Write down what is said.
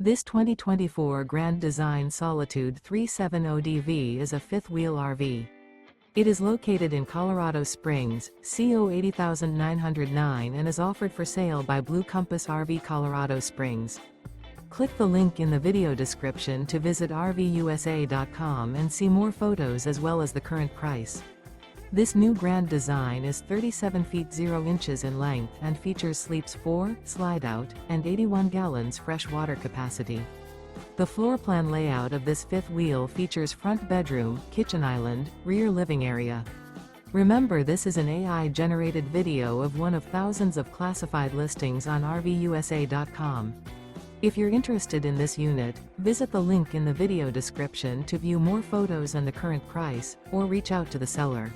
This 2024 Grand Design Solitude 370DV is a fifth-wheel RV. It is located in Colorado Springs, CO 80909 and is offered for sale by Blue Compass RV Colorado Springs. Click the link in the video description to visit RVUSA.com and see more photos as well as the current price. This new Grand Design is 37 feet 0 inches in length and features sleeps 4, Slideout, and 81 gallons fresh water capacity. The floor plan layout of this fifth wheel features front bedroom, kitchen island, rear living area. Remember, this is an AI-generated video of one of thousands of classified listings on RVUSA.com. If you're interested in this unit, visit the link in the video description to view more photos and the current price, or reach out to the seller.